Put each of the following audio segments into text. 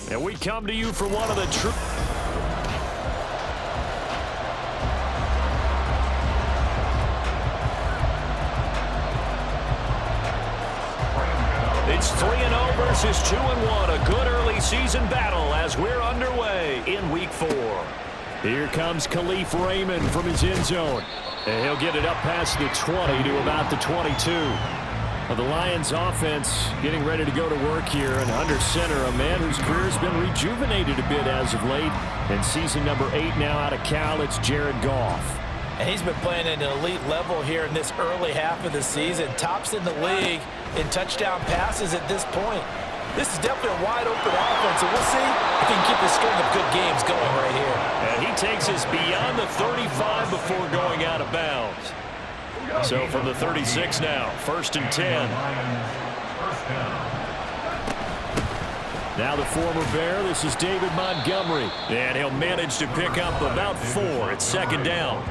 And we come to you from one of the true... It's 3-0 versus 2-1. A good early season battle as we're underway in Week 4. Here comes Khalif Raymond from his end zone. And he'll get it up past the 20 to about the 22. The Lions offense getting ready to go to work here, and under center, a man whose career has been rejuvenated a bit as of late. And season number 8 now out of Cal, it's Jared Goff. And he's been playing at an elite level here in this early half of the season. Tops in the league in touchdown passes at this point. This is definitely a wide-open offense, and we'll see if he can keep the string of good games going right here. And he takes us beyond the 35 before going out of bounds. So from the 36 now, 1st and 10. Now the former Bear, this is David Montgomery. And he'll manage to pick up about 4 at second down.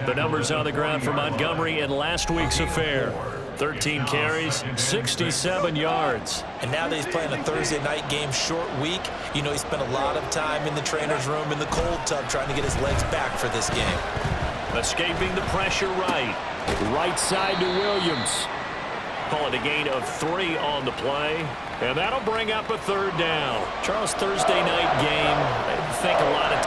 The numbers on the ground for Montgomery in last week's affair. 13 carries, 67 yards. And now that he's playing a Thursday night game, short week, you know he spent a lot of time in the trainer's room in the cold tub trying to get his legs back for this game. Escaping the pressure right side to Williams. Call it a gain of 3 on the play. And that'll bring up a 3rd down. Charles, Thursday night game, I think a lot of...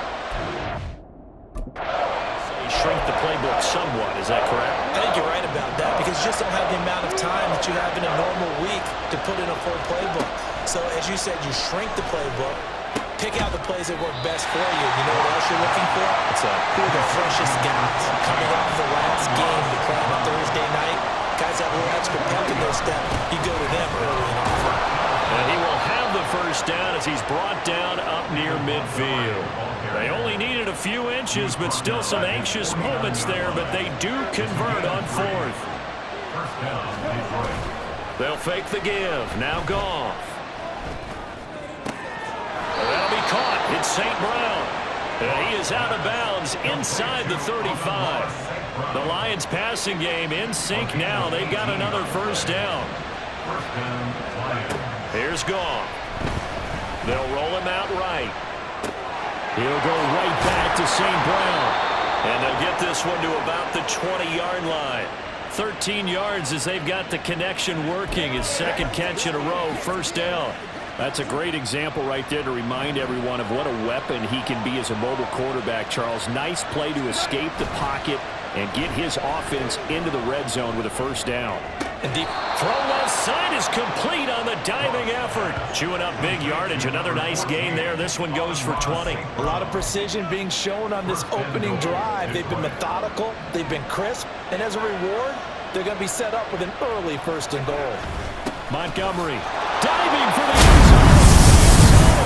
shrink the playbook somewhat, is that correct? I think you're right about that because you just don't have the amount of time that you have in a normal week to put in a full playbook. So as you said, you shrink the playbook, pick out the plays that work best for you. You know what else you're looking for? Who are the freshest guys coming off the last game to play on a Thursday night? Guys have a little extra pep in their step. You go to them early and often. And he will have the 1st down as he's brought down up near midfield. They only needed a few inches, but still some anxious moments there, but they do convert on 4th. They'll fake the give. Now Goff. That'll be caught. It's St. Brown. And he is out of bounds inside the 35. The Lions passing game in sync now. They've got another 1st down. Here's Goff. They'll roll him out right. He'll go right back to St. Brown. And they'll get this one to about the 20-yard line. 13 yards as they've got the connection working. His 2nd catch in a row, 1st down. That's a great example right there to remind everyone of what a weapon he can be as a mobile quarterback, Charles. Nice play to escape the pocket and get his offense into the red zone with a 1st down. And deep throw left side is complete on the diving effort. Chewing up big yardage. Another nice gain there. This one goes for 20. A lot of precision being shown on this opening drive. They've been methodical. They've been crisp. And as a reward, they're going to be set up with an early 1st and goal. Montgomery diving for the end zone.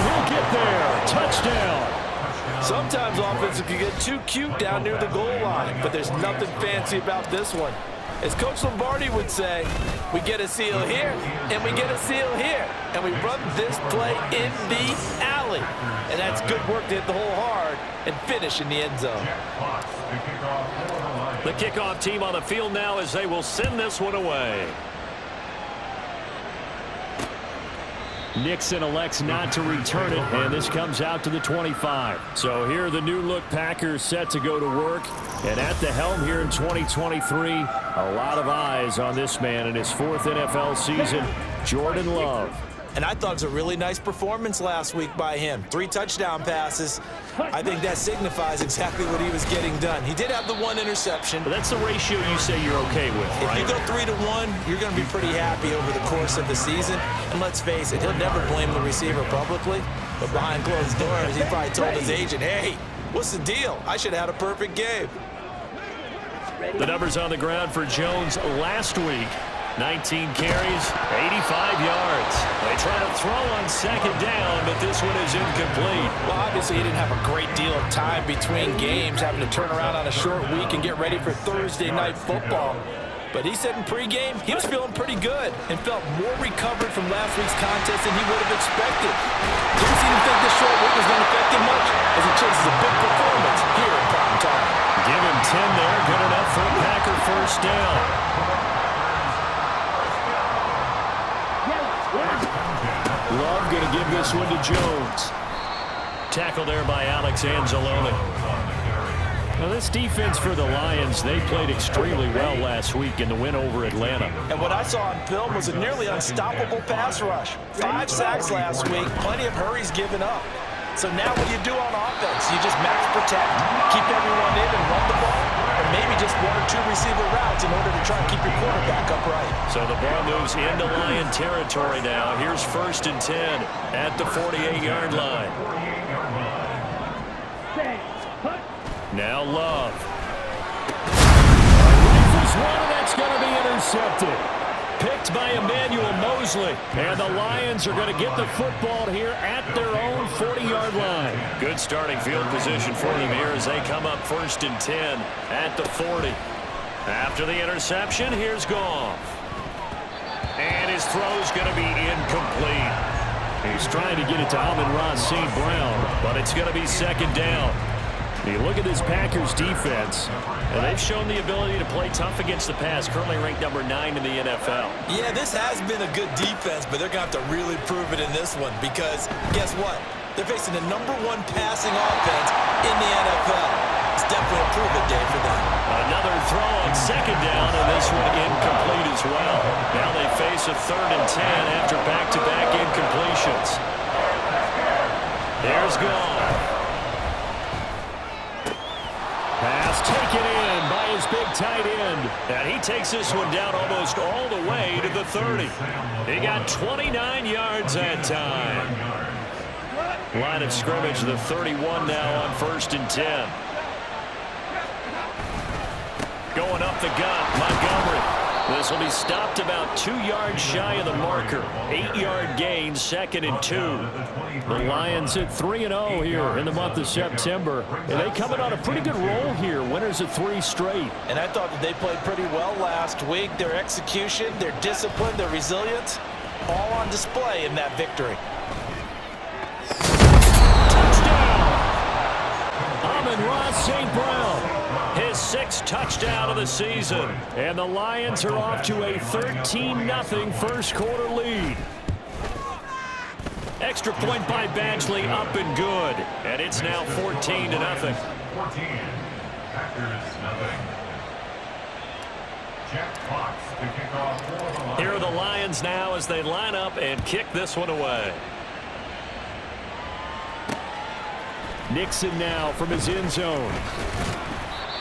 He'll get there. Touchdown. Sometimes offenses can get too cute down near the goal line, but there's nothing fancy about this one. As Coach Lombardi would say, we get a seal here, and we get a seal here, and we run this play in the alley. And that's good work to hit the hole hard and finish in the end zone. The kickoff team on the field now as they will send this one away. Nixon elects not to return it, and this comes out to the 25. So here are the new-look Packers set to go to work. And at the helm here in 2023, a lot of eyes on this man in his 4th NFL season, Jordan Love. And I thought it was a really nice performance last week by him. 3 touchdown passes. I think that signifies exactly what he was getting done. He did have the 1 interception. But that's the ratio you say you're okay with, right? If you go 3-1, you're going to be pretty happy over the course of the season. And let's face it, he'll never blame the receiver publicly. But behind closed doors, he probably told his agent, hey, what's the deal? I should have had a perfect game. The numbers on the ground for Jones last week. 19 carries, 85 yards. They try to throw on 2nd down, but this one is incomplete. Well, obviously he didn't have a great deal of time between games, having to turn around on a short week and get ready for Thursday night football. But he said in pregame he was feeling pretty good and felt more recovered from last week's contest than he would have expected. Didn't seem to think this short week was going to affect him much as he chases a big performance here in prime time. Give him 10 there, good enough for a Packer 1st down. Love going to to give this one to Jones. Tackled there by Alex Anzalone. Now this defense for the Lions, they played extremely well last week in the win over Atlanta. And what I saw on film was a nearly unstoppable pass rush. 5 sacks last week, plenty of hurries given up. So now what do you do on offense? You just max protect, keep everyone in and run the ball, or maybe just 1 or 2 receiver routes in order to try and keep your quarterback upright. So the ball moves into Lion territory now. Here's 1st and 10 at the 48-yard line. Now Love. Rifles one, and that's going to be intercepted. Picked by Emmanuel Mosley. And the Lions are going to get the football here at their own 40-yard line. Good starting field position for them here as they come up 1st and 10 at the 40. After the interception, here's Goff. And his throw's going to be incomplete. He's trying to get it to Amon-Ra St. Brown, but it's going to be 2nd down. You look at this Packers defense, and they've shown the ability to play tough against the pass, currently ranked number 9 in the NFL. Yeah, this has been a good defense, but they're going to have to really prove it in this one because guess what? They're facing the #1 passing offense in the NFL. It's definitely a prove-it day for them. Another throw on 2nd down, and this one incomplete as well. Now they face a 3rd and 10 after back-to-back incompletions. There's Goff. Pass taken in by his big tight end. And he takes this one down almost all the way to the 30. He got 29 yards that time. Line of scrimmage, the 31 now on 1st and 10. Going up the gut, Montgomery. This will be stopped about 2 yards shy of the marker. 8-yard gain, 2nd and 2. The Lions at 3-0 here in the month of September. And they coming on a pretty good roll here. Winners of 3 straight. And I thought that they played pretty well last week. Their execution, their discipline, their resilience, all on display in that victory. Touchdown! Amon-Ra St. Brown. His 6th touchdown of the season. And the Lions are off to a 13-0 first quarter lead. Extra point by Badgley, up and good. And it's now 14-0. 14. Packers nothing. Jack Fox to kick off for the Lions. Here are the Lions now as they line up and kick this one away. Nixon now from his end zone.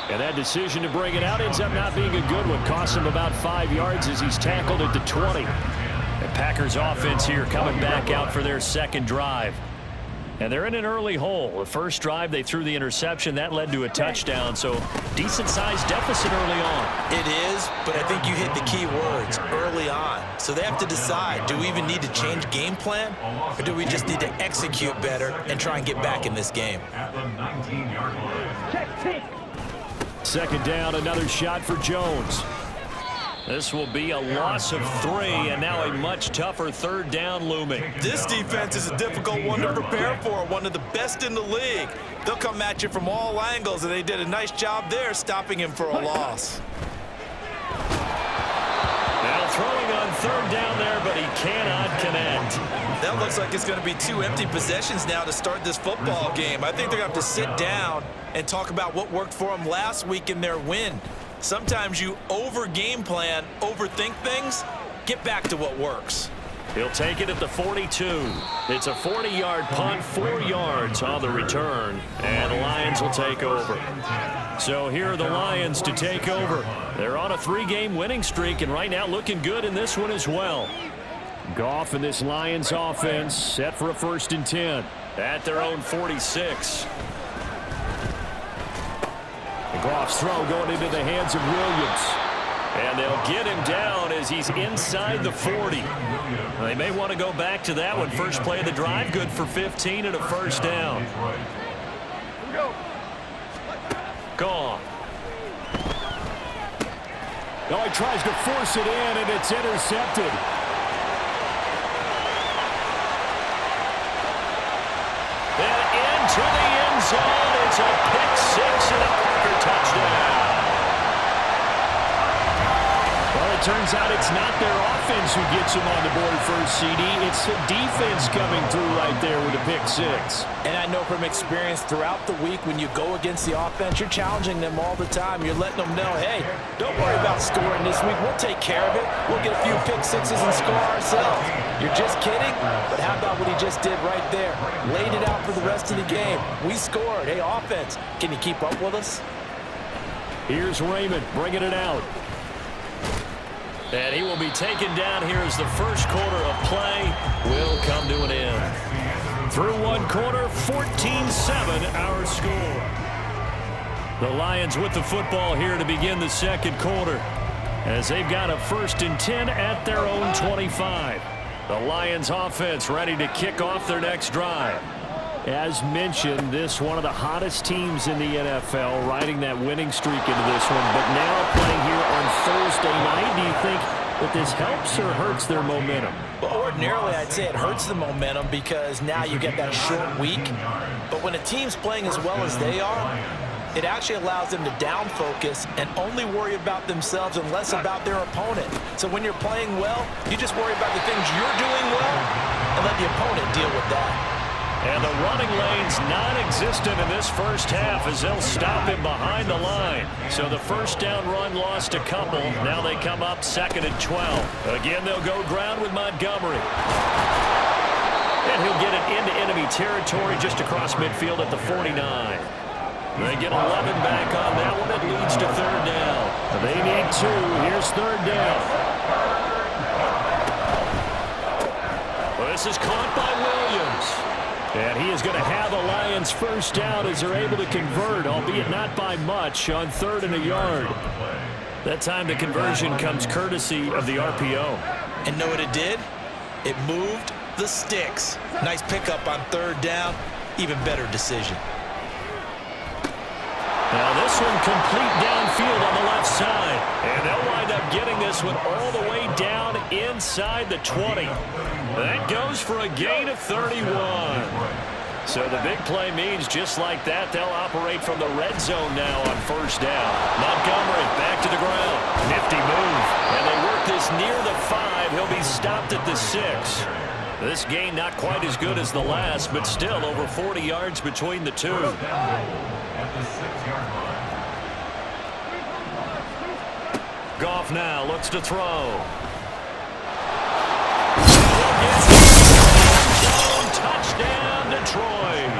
And that decision to bring it out ends up not being a good one. Costs him about 5 yards as he's tackled at the 20. The Packers offense here coming back out for their 2nd drive. And they're in an early hole. The first drive, they threw the interception. That led to a touchdown, so decent-sized deficit early on. It is, but I think you hit the key words, early on. So they have to decide, do we even need to change game plan, or do we just need to execute better and try and get back in this game? At the 19-yard line. 2nd down, another shot for Jones. This will be a loss of 3, and now a much tougher 3rd down looming. This defense is a difficult one to prepare for, one of the best in the league. They'll come at you from all angles, and they did a nice job there stopping him for a loss. Now throwing on 3rd down there, but he cannot connect. That looks like it's going to be 2 empty possessions now to start this football game. I think they're going to have to sit down and talk about what worked for them last week in their win. Sometimes you over-game plan, overthink things, get back to what works. He'll take it at the 42. It's a 40-yard punt, 4 yards on the return, and the Lions will take over. So here are the Lions to take over. They're on a 3-game winning streak, and right now looking good in this one as well. Goff and this Lions offense set for a 1st and 10 at their own 46. Goff's throw going into the hands of Williams. And they'll get him down as he's inside the 40. They may want to go back to that one. First play of the drive, good for 15 and a 1st down. Gone. Now he tries to force it in, and it's intercepted. And into the end zone. It's a pick 6 and a Packer touchdown. Well, it turns out it's not their offense who gets them on the board first, CD. It's the defense coming through right there with a pick six. And I know from experience throughout the week when you go against the offense, you're challenging them all the time. You're letting them know, hey, don't worry about scoring this week. We'll take care of it. We'll get a few pick sixes and score ourselves. You're just kidding? But how about what he just did right there? Laid it out for the rest of the game. We scored. Hey, offense, can you keep up with us? Here's Raymond bringing it out. And he will be taken down here as the first quarter of play will come to an end. Through one quarter, 14-7 our score. The Lions with the football here to begin the second quarter as they've got a 1st and 10 at their own 25. The Lions offense ready to kick off their next drive. As mentioned, this one of the hottest teams in the NFL, riding that winning streak into this one. But now playing here on Thursday night, do you think that this helps or hurts their momentum? Well, ordinarily, I'd say it hurts the momentum because now you get that short week. But when a team's playing as well as they are, it actually allows them to down focus and only worry about themselves and less about their opponent. So when you're playing well, you just worry about the things you're doing well and let the opponent deal with that. And the running lane's non-existent in this first half as they'll stop him behind the line. So the first down run lost a couple. Now they come up 2nd and 12. Again, they'll go ground with Montgomery. And he'll get it into enemy territory just across midfield at the 49. They get 11 back on that one. It leads to 3rd down. They need 2. Here's 3rd down. Well, this is caught by Williams. And he is going to have a Lions first down as they're able to convert, albeit not by much, on 3rd and a yard. That time the conversion comes courtesy of the RPO. And know what it did? It moved the sticks. Nice pickup on 3rd down. Even better decision. Now this one complete downfield on the left side. And they'll wind up getting this one all the way down inside the 20. That goes for a gain of 31. So the big play means just like that, they'll operate from the red zone now on 1st down. Montgomery back to the ground. Nifty move. And they work this near the 5. He'll be stopped at the 6. This gain not quite as good as the last, but still over 40 yards between the two. Goff now looks to throw. Touchdown, Detroit.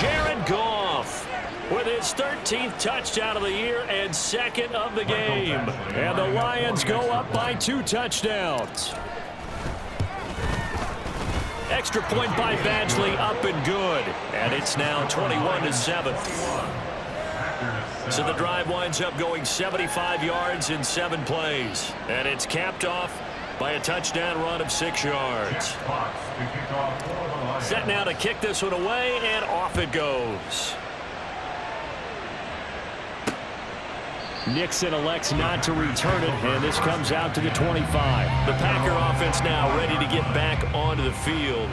Jared Goff with his 13th touchdown of the year and 2nd of the game. And the Lions go up by 2 touchdowns. Extra point by Badgley, up and good. And it's now 21-7. So the drive winds up going 75 yards in 7 plays. And it's capped off by a touchdown run of 6 yards. Set now to kick this one away, and off it goes. Nixon elects not to return it, and this comes out to the 25. The Packer offense now ready to get back onto the field.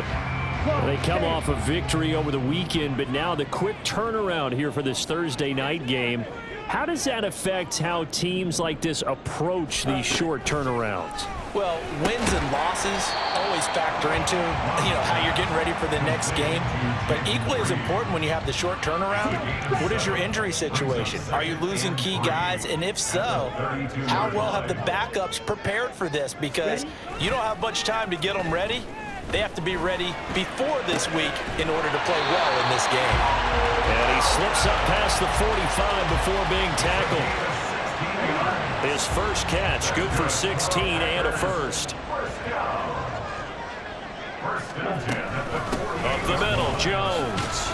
They come off a victory over the weekend, but now the quick turnaround here for this Thursday night game. How does that affect how teams like this approach these short turnarounds? Well, wins and losses always factor into, how you're getting ready for the next game. But equally as important when you have the short turnaround, what is your injury situation? Are you losing key guys? And if so, how well have the backups prepared for this? Because you don't have much time to get them ready. They have to be ready before this week in order to play well in this game. And he slips up past the 45 before being tackled. His first catch, good for 16 and a first. Up the middle, Jones.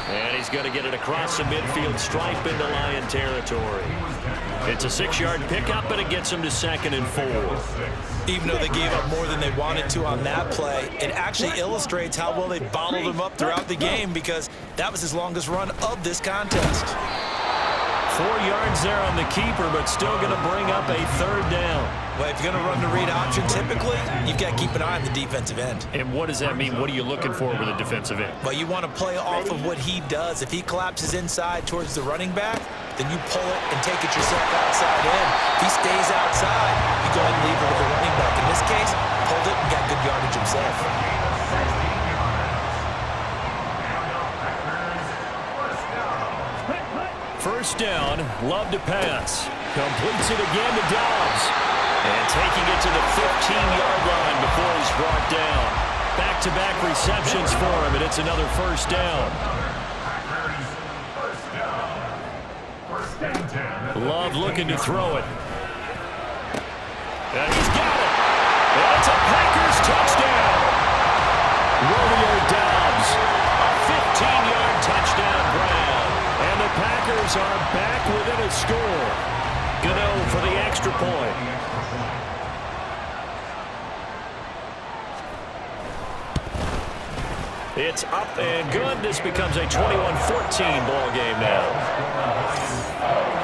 And he's going to get it across the midfield stripe into Lion territory. It's a 6-yard pickup, and it gets him to 2nd and 4. Even though they gave up more than they wanted to on that play, it actually illustrates how well they bottled him up throughout the game because that was his longest run of this contest. 4 yards there on the keeper, but still going to bring up a 3rd down. Well, if you're going to run the read option, typically, you've got to keep an eye on the defensive end. And what does that mean? What are you looking for with a defensive end? Well, you want to play off of what he does. If he collapses inside towards the running back, then you pull it and take it yourself outside in. If he stays outside, you go ahead and leave it with the running back. In this case, pulled it and got good yardage himself. First down, Love to pass. Completes it again to Dobbs. And taking it to the 15-yard line before he's brought down. Back-to-back receptions for him, and it's another first down. Love looking to throw it. And he's got it. And it's a Packers touchdown. Romeo Dobbs, a 15-yard touchdown grab. And the Packers are back within a score. Gano for the extra point. It's up and good. This becomes a 21-14 ball game now.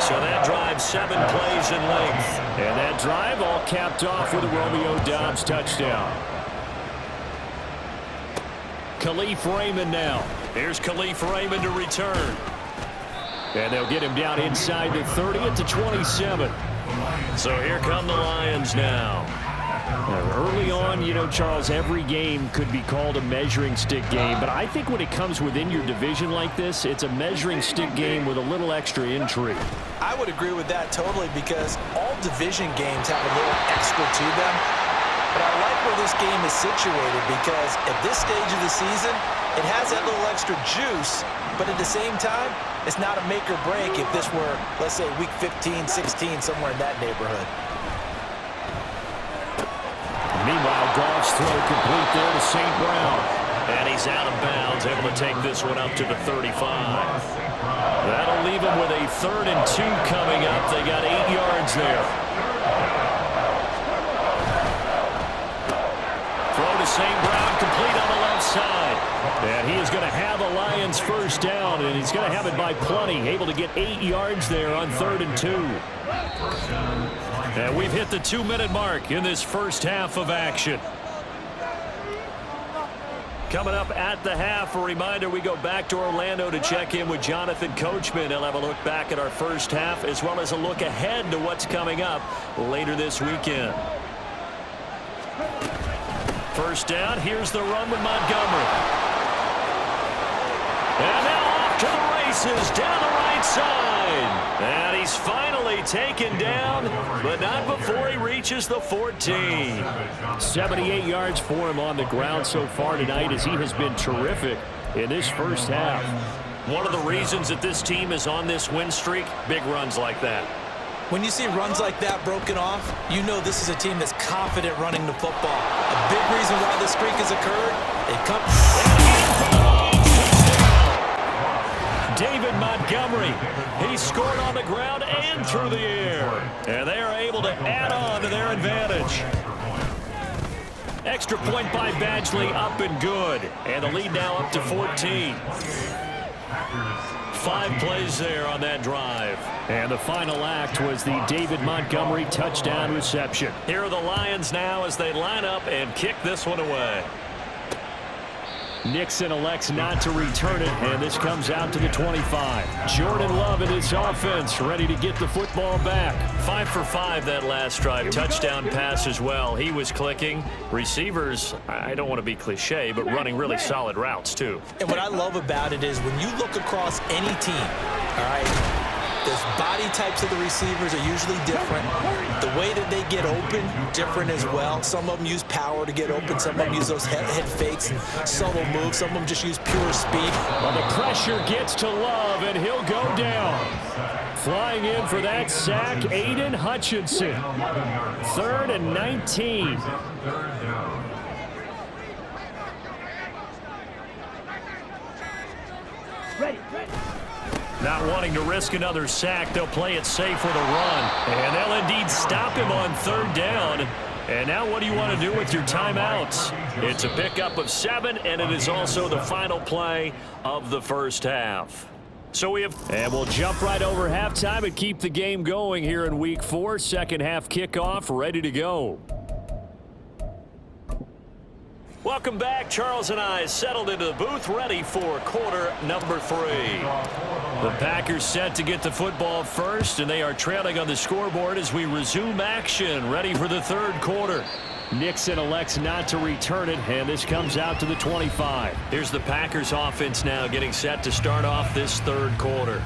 So that drive 7 plays in length. And that drive all capped off with a Romeo Dobbs touchdown. Khalif Raymond now. Here's Khalif Raymond to return. And they'll get him down inside the 30 at the 27. So here come the Lions now. Early on, you know, Charles, every game could be called a measuring stick game. But I think when it comes within your division like this, it's a measuring stick game with a little extra intrigue. I would agree with that totally because all division games have a little extra to them. But I like where this game is situated because at this stage of the season, it has that little extra juice. But at the same time, it's not a make or break if this were, let's say, week 15, 16, somewhere in that neighborhood. Meanwhile, Goff's throw complete there to St. Brown. And he's out of bounds, able to take this one up to the 35. That'll leave him with a 3rd and 2 coming up. They got 8 yards there. Throw to St. Brown, complete on the left side. And he is going to have a Lions first down, and he's going to have it by plenty. Able to get 8 yards there on 3rd and 2. And we've hit the 2-minute mark in this first half of action. Coming up at the half, a reminder, we go back to Orlando to check in with Jonathan Coachman. He'll have a look back at our first half as well as a look ahead to what's coming up later this weekend. First down, here's the run with Montgomery. And now off to the races down the right side. And he's finally taken down, but not before he reaches the 14. 78 yards for him on the ground so far tonight as he has been terrific in this first half. One of the reasons that this team is on this win streak, big runs like that. When you see runs like that broken off, you know this is a team that's confident running the football. A big reason why this streak has occurred, it comes... David Montgomery, he scored on the ground and through the air. And they are able to add on to their advantage. Extra point by Badgley, up and good. And the lead now up to 14. 5 plays there on that drive. And the final act was the David Montgomery touchdown reception. Here are the Lions now as they line up and kick this one away. Nixon elects not to return it, and this comes out to the 25. Jordan Love and his offense ready to get the football back. 5 for 5 that last drive. Touchdown pass as well. He was clicking. Receivers, I don't want to be cliche, but running really solid routes too. And what I love about it is when you look across any team, all right, the body types of the receivers are usually different. The way that they get open, different as well. Some of them use power to get open. Some of them use those head fakes and subtle moves. Some of them just use pure speed. Well, the pressure gets to Love, and he'll go down. Flying in for that sack, Aiden Hutchinson. 3rd and 19. Ready. Not wanting to risk another sack, they'll play it safe with a run. And they'll indeed stop him on 3rd down. And now what do you want to do with your timeouts? It's a pickup of 7, and it is also the final play of the first half. So we have, and we'll jump right over halftime and keep the game going here in week 4. Second half kickoff, ready to go. Welcome back. Charles and I settled into the booth, ready for quarter number 3. The Packers set to get the football first, and they are trailing on the scoreboard as we resume action, ready for the third quarter. Nixon elects not to return it, and this comes out to the 25. Here's the Packers offense now getting set to start off this third quarter.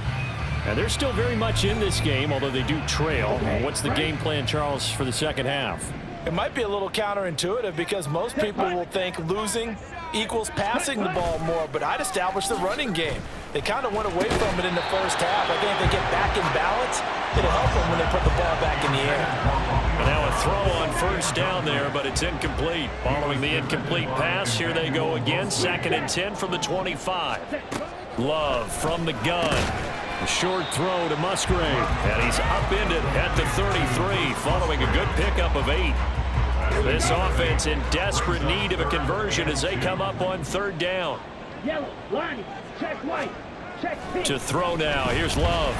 And they're still very much in this game, although they do trail. What's the game plan, Charles, for the second half? It might be a little counterintuitive because most people will think losing equals passing the ball more, but I'd establish the running game. They kind of went away from it in the first half. I think if they get back in balance, it'll help them when they put the ball back in the air. And now a throw on first down there, but it's incomplete. Following the incomplete pass, here they go again. 2nd and 10 from the 25. Love from the gun. A short throw to Musgrave. And he's upended at the 33, following a good pickup of 8. This offense in desperate need of a conversion as they come up on 3rd down. Yellow, line, check white, check pink. To throw now, here's Love.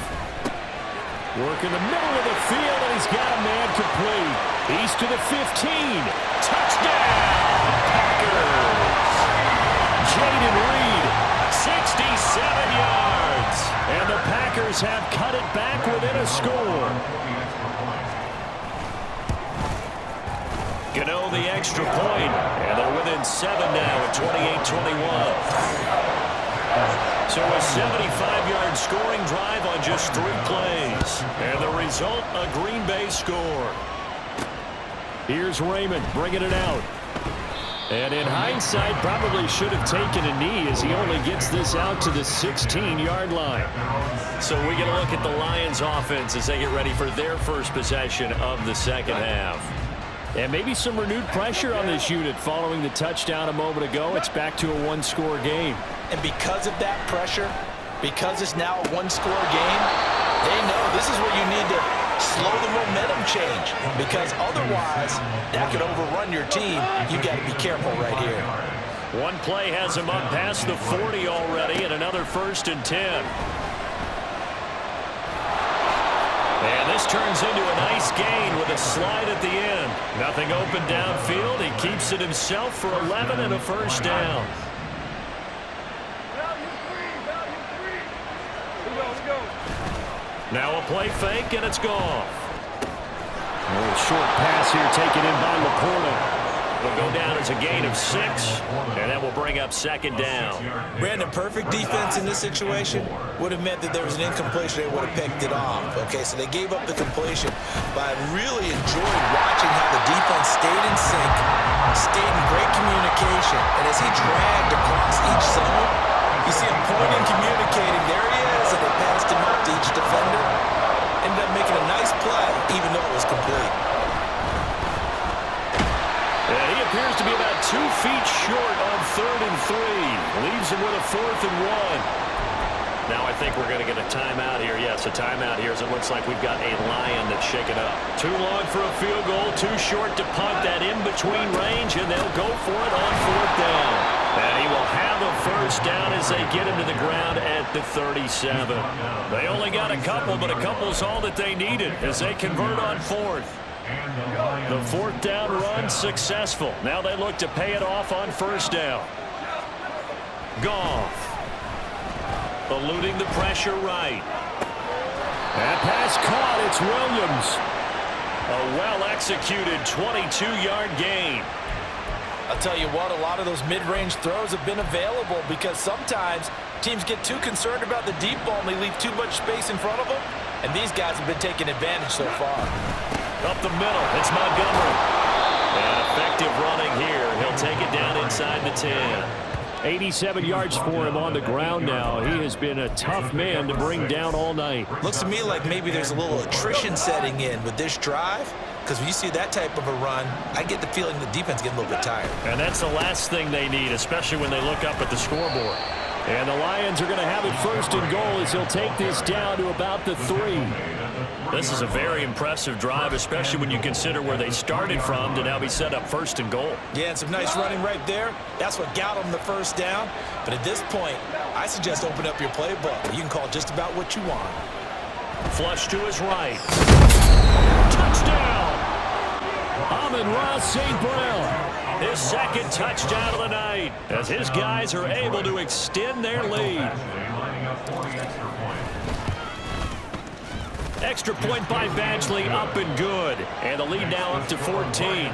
Work in the middle of the field, and he's got a man complete. He's to the 15. Touchdown, Packers! Jaden Reed, 67 yards. And the Packers have cut it back within a score. Gano the extra point, and they're within 7 now at 28-21. So a 75-yard scoring drive on just 3 plays. And the result, a Green Bay score. Here's Raymond bringing it out. And in hindsight, probably should have taken a knee as he only gets this out to the 16-yard line. So we get a look at the Lions offense as they get ready for their first possession of the second half. And maybe some renewed pressure on this unit following the touchdown a moment ago. It's back to a 1-score game. And because of that pressure, because it's now a 1-score game, they know this is where you need to slow the momentum change, because otherwise that could overrun your team. You've got to be careful right here. One play has him up past the 40 already, and another 1st and 10. And this turns into a nice gain with a slide at the end. Nothing open downfield. He keeps it himself for 11 and a 1st down. Now a play fake, and it's gone. A short pass here taken in by Laporta. It'll go down as a gain of 6, and that will bring up 2nd down. Brandon, perfect defense in this situation would have meant that there was an incompletion. They would have picked it off. Okay, so they gave up the completion. But I really enjoyed watching how the defense stayed in sync, stayed in great communication. And as he dragged across each zone, you see him pointing, communicating. There he is, and they passed him up to each defender. Ended up making a nice play, even though it was complete. And he appears to be about 2 feet short on 3rd and 3. Leaves him with a 4th and 1. Now I think we're going to get a timeout here. Yes, a timeout here as it looks like we've got a Lion that's shaken up. Too long for a field goal, too short to punt that in-between range, and they'll go for it on 4th down. And he will have a 1st down as they get him to the ground at the 37. They only got a couple, but a couple's all that they needed as they convert on 4th. The 4th down run successful. Now they look to pay it off on 1st down. Goff eluding the pressure right. That pass caught. It's Williams. A well-executed 22-yard gain. I'll tell you what, a lot of those mid-range throws have been available because sometimes teams get too concerned about the deep ball and they leave too much space in front of them, and these guys have been taking advantage so far. Up the middle, it's Montgomery. And effective running here. He'll take it down inside the 10. 87 yards for him on the ground now. He has been a tough man to bring down all night. Looks to me like maybe there's a little attrition setting in with this drive, because when you see that type of a run, I get the feeling the defense getting a little bit tired. And that's the last thing they need, especially when they look up at the scoreboard. And the Lions are going to have it 1st and goal as he'll take this down to about the 3. This is a very impressive drive, especially when you consider where they started from to now be set up 1st and goal. Yeah, and some nice running right there. That's what got them the 1st down. But at this point, I suggest open up your playbook. You can call just about what you want. Flush to his right. Touchdown! Amon-Ra St. Brown. His 2nd touchdown of the night as his guys are able to extend their lead. a 40 extra point. Extra point by Badgley, up and good. And the lead now up to 14.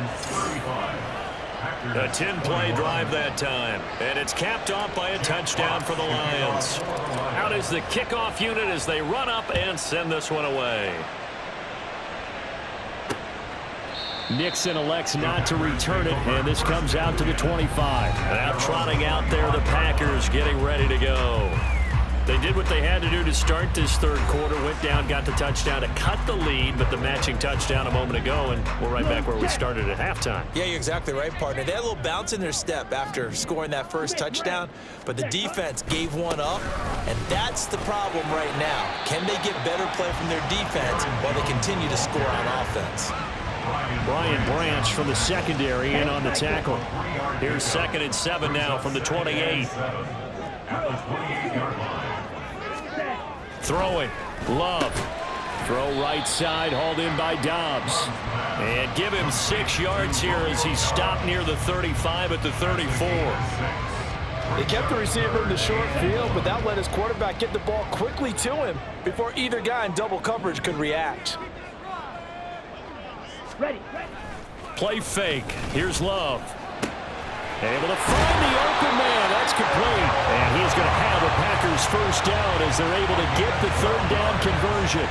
A 10-play drive that time. And it's capped off by a touchdown for the Lions. Out is the kickoff unit as they run up and send this one away. Nixon elects not to return it, and this comes out to the 25. Now trotting out there, the Packers getting ready to go. They did what they had to do to start this third quarter, went down, got the touchdown to cut the lead, but the matching touchdown a moment ago, and we're right back where we started at halftime. Yeah, you're exactly right, partner. They had a little bounce in their step after scoring that first touchdown, but the defense gave one up, and that's the problem right now. Can they get better play from their defense while they continue to score on offense? Brian Branch from the secondary in on the tackle. Here's 2nd and 7 now from the 28. Throwing. Love. Throw right side, hauled in by Dobbs. And give him 6 yards here as he stopped near the 35 at the 34. They kept the receiver in the short field, but that let his quarterback get the ball quickly to him before either guy in double coverage could react. Ready. Play fake. Here's Love. Able to find the open man. That's complete. And he's going to have a Packers first down as they're able to get the third down conversion.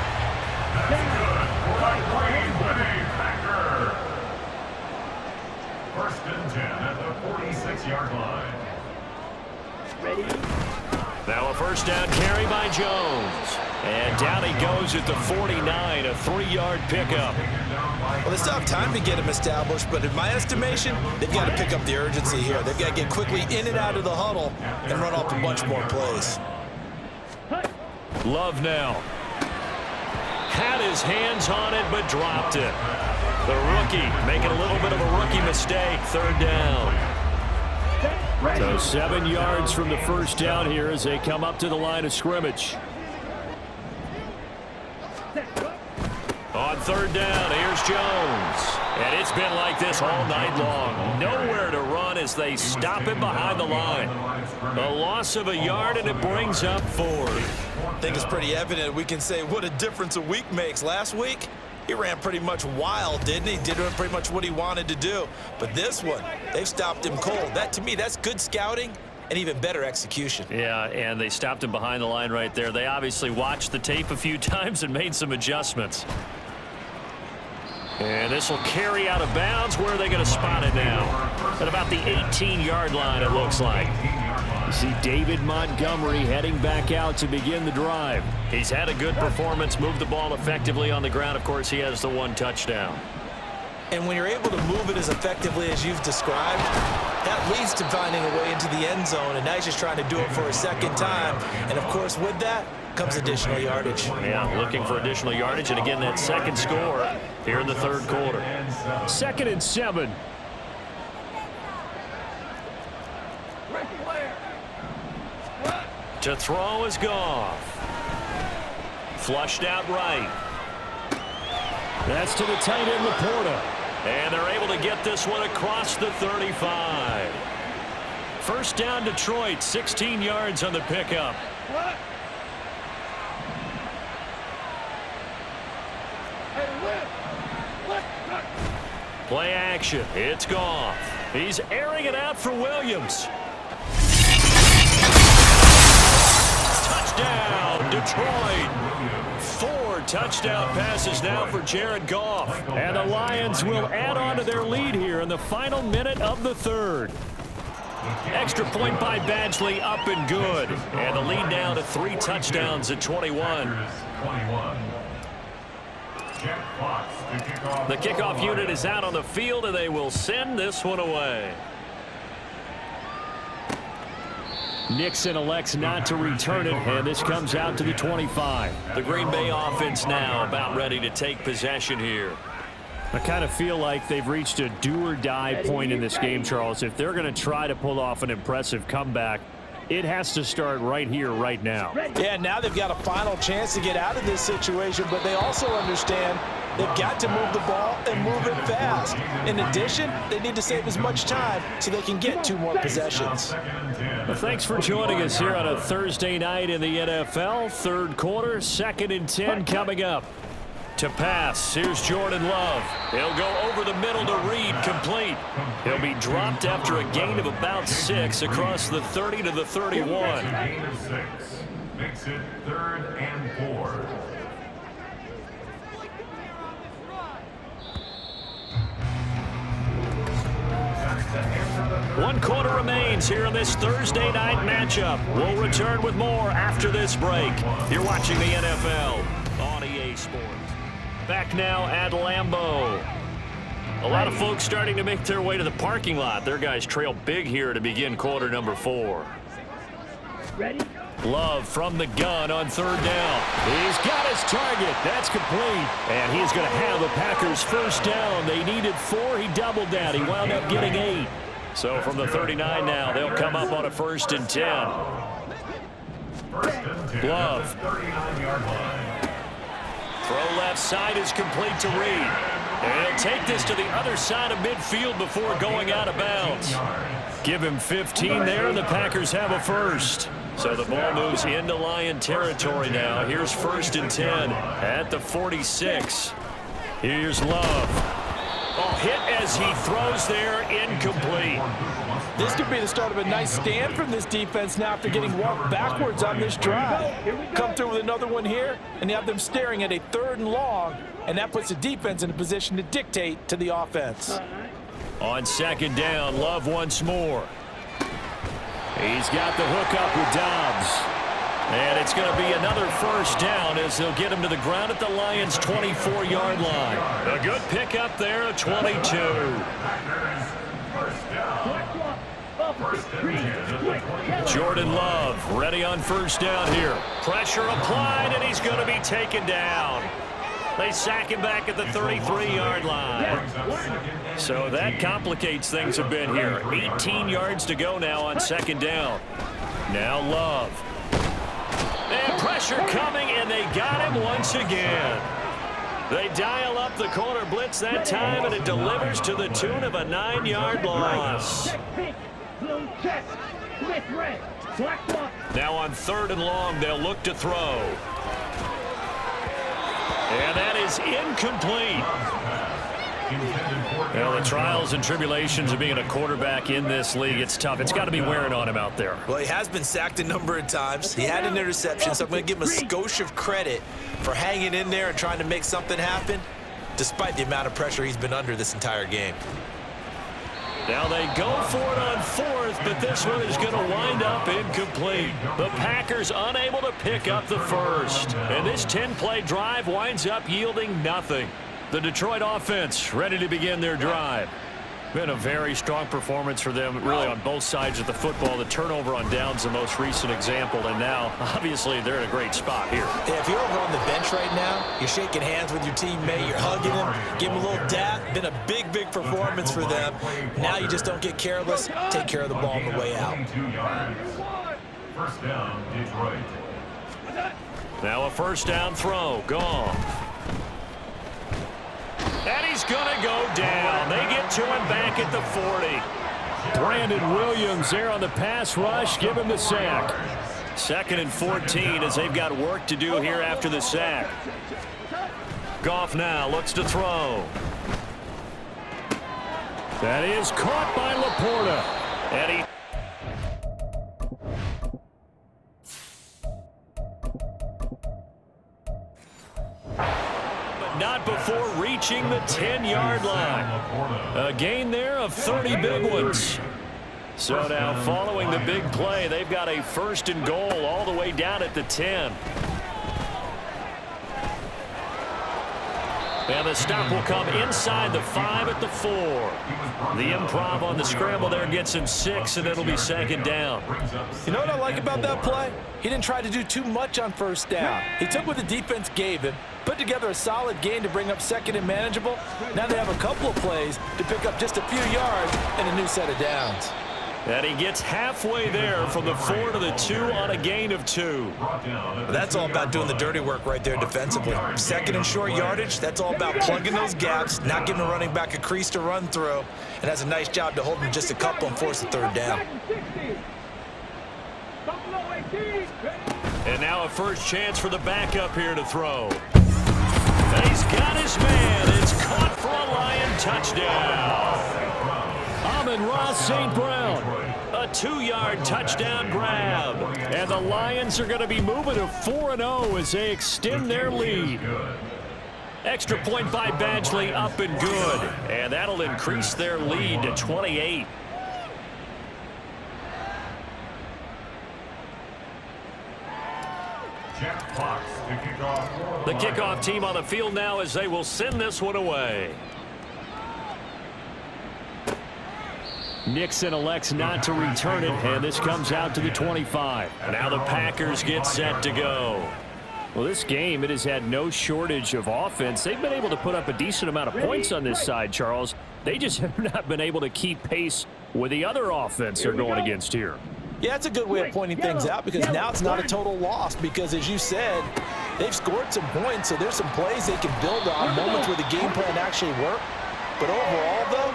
First and 10 at the 46-yard line. Ready. Now a first down carry by Jones. And down he goes at the 49, a 3-yard pickup. Well, they still have time to get him established, but in my estimation, they've got to pick up the urgency here. They've got to get quickly in and out of the huddle and run off a bunch more plays. Love now. Had his hands on it, but dropped it. The rookie making a little bit of a rookie mistake. Third down. So 7 yards from the first down here as they come up to the line of scrimmage. On third down, here's Jones. And it's been like this all night long. Nowhere to run as they stop him behind the line. A loss of a yard, and it brings up 4. I think it's pretty evident we can say what a difference a week makes. Last week, he ran pretty much wild, didn't he? Did pretty much what he wanted to do. But this one, they've stopped him cold. That, to me, that's good scouting and even better execution. Yeah, and they stopped him behind the line right there. They obviously watched the tape a few times and made some adjustments. And this will carry out of bounds. Where are they going to spot it now? At about the 18-yard line, it looks like. You see David Montgomery heading back out to begin the drive. He's had a good performance, moved the ball effectively on the ground. Of course, he has the 1 touchdown. And when you're able to move it as effectively as you've described, that leads to finding a way into the end zone, and now he's just trying to do it for a second time. And, of course, with that comes additional yardage. Yeah, looking for additional yardage, and again, that second score here in the third quarter. 2nd and 7. To throw is Goff. Flushed out right. That's to the tight end, Laporta. And they're able to get this one across the 35. First down, Detroit, 16 yards on the pickup. Play action. It's Goff. He's airing it out for Williams. Touchdown, Detroit. 4 touchdown passes now for Jared Goff. And the Lions will add on to their lead here in the final minute of the third. Extra point by Badgley, up and good. And the lead now to 3 touchdowns at 21. The kickoff unit is out on the field, and they will send this one away. Nixon elects not to return it, and this comes out to the 25. The Green Bay offense now about ready to take possession here. I kind of feel like they've reached a do-or-die point in this game, Charles. If they're going to try to pull off an impressive comeback, it has to start right here, right now. Yeah, now they've got a final chance to get out of this situation, but they also understand They've got to move the ball and move it fast. In addition, they need to save as much time so they can get 2 more possessions. Well, thanks for joining us here on a Thursday night in the NFL. Third quarter, 2nd and 10 coming up. To pass, here's Jordan Love. He'll go over the middle to Reed, complete. He'll be dropped after a gain of about 6 across the 30 to the 31. Gain of 6 makes it 3rd and 4. One quarter remains here in this Thursday night matchup. We'll return with more after this break. You're watching the NFL on EA Sports. Back now at Lambeau. A lot of folks starting to make their way to the parking lot. Their guys trail big here to begin quarter number 4. Ready? Love from the gun on 3rd down. He's got his target. That's complete. And he's going to have the Packers first down. They needed 4. He doubled that. He wound up getting 8. So from the 39 now, they'll come up on a 1st and 10. 1st and 10. Love. 39-yard line. Throw left side is complete to Reed. And he'll take this to the other side of midfield before going out of bounds. Give him 15 there, and the Packers have a first. So the ball moves into Lion territory now. Here's 1st and 10 at the 46. Here's Love. Oh, hit as he throws there, incomplete. This could be the start of a nice stand from this defense now after getting walked backwards on this drive. Come through with another one here, and you have them staring at a 3rd and long, and that puts the defense in a position to dictate to the offense. On 2nd down, Love once more. He's got the hook up with Dobbs. And it's going to be another first down as they'll get him to the ground at the Lions' 24-yard line. A good pickup there at 22. Jordan Love ready on 1st down here. Pressure applied, and he's going to be taken down. They sack him back at the 33-yard line. So that complicates things a bit here. 18 yards to go now on 2nd down. Now Love. And pressure coming, and they got him once again. They dial up the corner blitz that time, and it delivers to the tune of a 9-yard loss. Now on 3rd and long, they'll look to throw. And that is incomplete. Well, the trials and tribulations of being a quarterback in this league, it's tough. It's got to be wearing on him out there. Well, he has been sacked a number of times. He had an interception, so I'm going to give him a skosh of credit for hanging in there and trying to make something happen, despite the amount of pressure he's been under this entire game. Now they go for it on 4th, but this one is going to wind up incomplete. The Packers unable to pick up the first. And this 10-play drive winds up yielding nothing. The Detroit offense ready to begin their drive. Been a very strong performance for them, really, on both sides of the football. The turnover on downs, the most recent example, and now, obviously, they're in a great spot here. Yeah, if you're over on the bench right now, you're shaking hands with your teammate, you're hugging him, give him a little dap. Been a big, big performance for them. Now you just don't get careless. Take care of the ball on the way out. 1st down, Detroit. Now a 1st down throw. Gone. And he's going to go down. They get to him back at the 40. Brandon Williams there on the pass rush. Give him the sack. 2nd and 14 as they've got work to do here after the sack. Goff now looks to throw. That is caught by Laporta. And he... not before reaching the 10-yard line. A gain there of 30 big ones. So now following the big play, they've got a 1st and goal all the way down at the 10. And the stop will come inside the 5 at the 4. The improv on the scramble there gets him 6, and it'll be 2nd down. You know what I like about that play? He didn't try to do too much on 1st down. He took what the defense gave him, put together a solid gain to bring up 2nd and manageable. Now they have a couple of plays to pick up just a few yards and a new set of downs. And he gets halfway there from the 4 to the 2 on a gain of 2. That's all about doing the dirty work right there defensively. Second and short yardage, that's all about plugging those gaps, not giving a running back a crease to run through, and has a nice job to hold him just a couple and force the third down. And now a first chance for the backup here to throw. And he's got his man. It's caught for a Lion touchdown. Amon-Ra St. Brown, a 2-yard touchdown grab. And the Lions are going to be moving to 4-0 as they extend their lead. Extra point by Badgley, up and good. And that'll increase their lead to 28. The kickoff team on the field now as they will send this one away. Nixon elects not to return it, and this comes out to the 25. Now the Packers get set to go. Well, this game, it has had no shortage of offense. They've been able to put up a decent amount of points on this side, Charles. They just have not been able to keep pace with the other offense they're going against here. Yeah, that's a good way of pointing things out because now it's not a total loss because, as you said, they've scored some points, so there's some plays they can build on, moments where the game plan actually worked. But overall, though,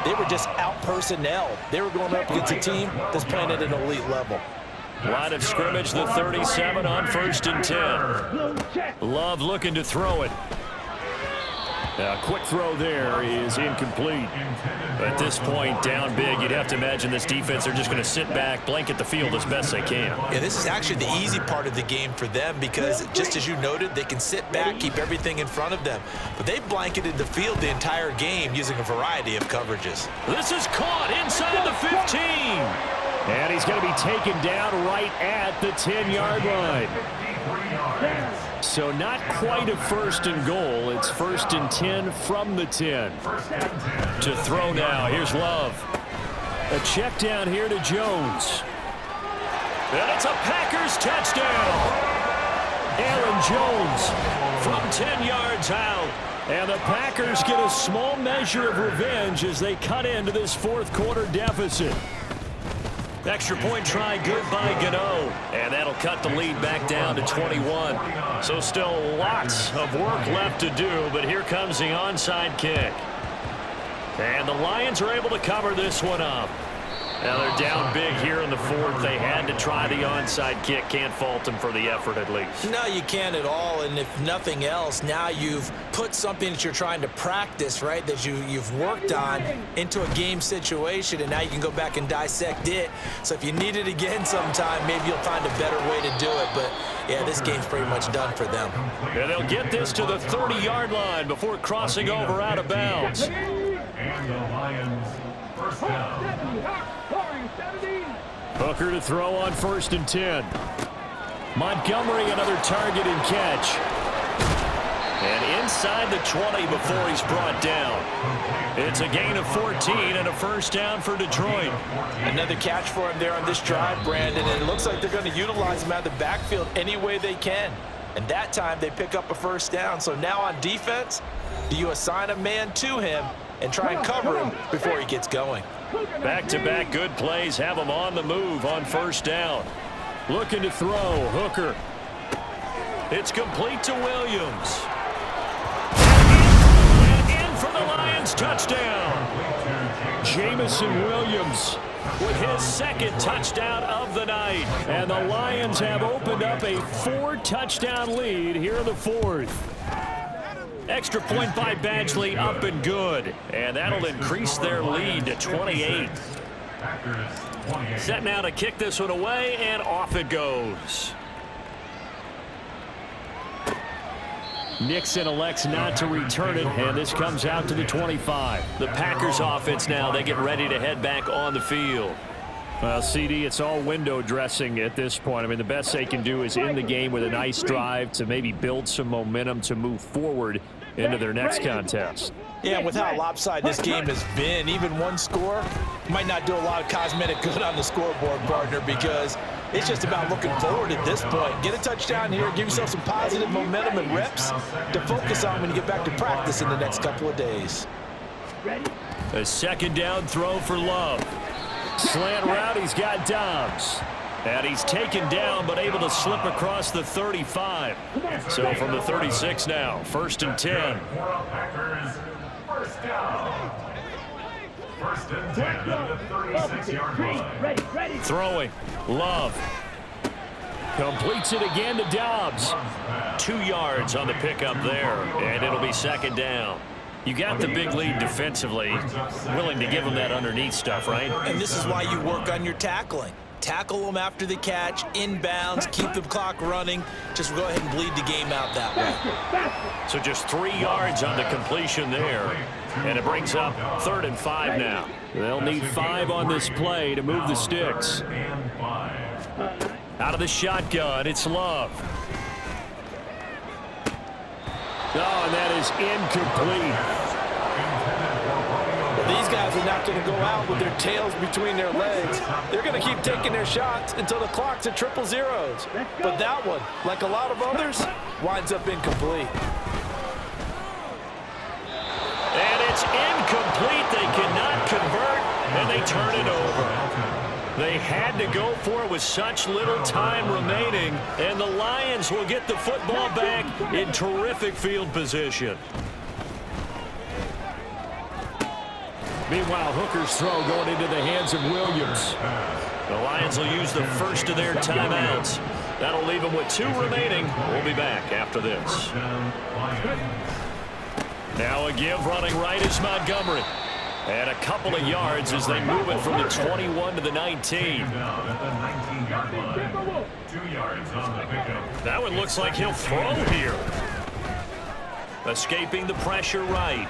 they were just out-personnel. They were going up against a team that's playing at an elite level. Line of scrimmage, the 37 on 1st and 10. Love looking to throw it. A quick throw there is incomplete. At this point, down big, you'd have to imagine this defense, they're just going to sit back, blanket the field as best they can. Yeah, this is actually the easy part of the game for them because, just as you noted, they can sit back, keep everything in front of them. But they've blanketed the field the entire game using a variety of coverages. This is caught inside the 15. And he's going to be taken down right at the 10-yard line. So not quite a 1st and goal. It's 1st and 10 from the 10. To throw now. Here's Love. A check down here to Jones. And it's a Packers touchdown. Aaron Jones from 10 yards out. And the Packers get a small measure of revenge as they cut into this 4th quarter deficit. Extra point try good by Gano. And that'll cut the lead back down to 21. So still lots of work left to do, but here comes the onside kick. And the Lions are able to cover this one up. Now they're down big here in the 4th. They had to try the onside kick. Can't fault them for the effort at least. No, you can't at all. And if nothing else, now you've put something that you're trying to practice, right, that you've worked on into a game situation, and now you can go back and dissect it. So if you need it again sometime, maybe you'll find a better way to do it. But, yeah, this game's pretty much done for them. And they'll get this to the 30-yard line before crossing over out of bounds. And the Lions first down. Hooker to throw on 1st and 10. Montgomery, another target and catch. And inside the 20 before he's brought down. It's a gain of 14 and a 1st down for Detroit. Another catch for him there on this drive, Brandon, and it looks like they're going to utilize him out of the backfield any way they can. And that time they pick up a 1st down. So now on defense, do you assign a man to him and try and cover him before he gets going? Back-to-back good plays have him on the move on 1st down. Looking to throw, Hooker. It's complete to Williams. And in for the Lions touchdown. Jamison Williams with his 2nd touchdown of the night. And the Lions have opened up a 4-touchdown lead here in the 4th. Extra point by Badgley, up and good. And that'll increase their lead to 28. Set now to kick this one away, and off it goes. Nixon elects not to return it, and this comes out to the 25. The Packers offense now, they get ready to head back on the field. Well, CD, it's all window dressing at this point. I mean, the best they can do is end the game with a nice drive to maybe build some momentum to move forward into their next contest. Yeah, with how lopsided this game has been, even one score might not do a lot of cosmetic good on the scoreboard, partner, because it's just about looking forward at this point. Get a touchdown here, give yourself some positive momentum and reps to focus on when you get back to practice in the next couple of days. A 2nd down throw for Love. Slant route, he's got Dobbs. And he's taken down, but able to slip across the 35. So from the 36 now, 1st and 10. Packers, first down. 1st and 10 at the 36-yard line. Ready. Throwing. Love. Completes it again to Dobbs. 2 yards on the pickup there, and it'll be 2nd down. You got the big lead defensively. Willing to give them that underneath stuff, right? And this is why you work on your tackling. Tackle them after the catch, inbounds, keep the clock running. Just go ahead and bleed the game out that way. So just 3 yards on the completion there. And it brings up 3rd and 5 now. They'll need 5 on this play to move the sticks. Out of the shotgun, it's Love. Oh, and that is incomplete. These guys are not going to go out with their tails between their legs. They're going to keep taking their shots until the clock's at 0-0s. But that one, like a lot of others, winds up incomplete. And it's incomplete. They cannot convert, and they turn it over. They had to go for it with such little time remaining, and the Lions will get the football back in terrific field position. Meanwhile, Hooker's throw going into the hands of Williams. The Lions will use the first of their timeouts. That'll leave them with 2 remaining. We'll be back after this. Now a give running right is Montgomery. And a couple of yards as they move it from the 21 to the 19. That one looks like he'll throw here. Escaping the pressure right.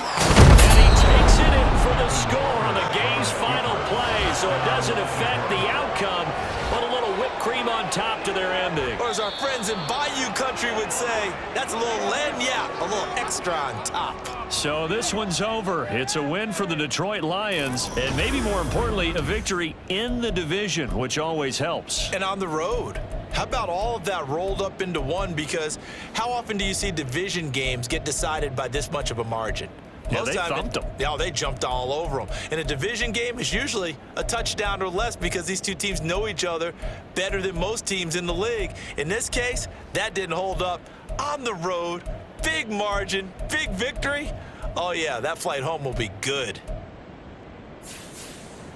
And he takes it in for the score on the game's final play, so it doesn't affect the outcome, but a little whipped cream on top to their ending. Or as our friends in Bayou Country would say, that's a little lagniappe, a little extra on top. So this one's over. It's a win for the Detroit Lions, and maybe more importantly, a victory in the division, which always helps. And on the road. How about all of that rolled up into one? Because how often do you see division games get decided by this much of a margin? Yeah, they thumped them. Yeah, they jumped all over them. And a division game is usually a touchdown or less because these two teams know each other better than most teams in the league. In this case, that didn't hold up. On the road, big margin, big victory. Oh, yeah, that flight home will be good.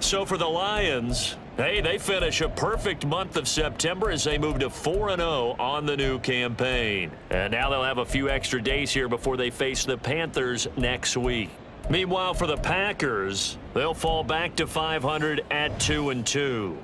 So for the Lions, hey, they finish a perfect month of September as they move to 4-0 on the new campaign. And now they'll have a few extra days here before they face the Panthers next week. Meanwhile, for the Packers, they'll fall back to 500 at 2-2.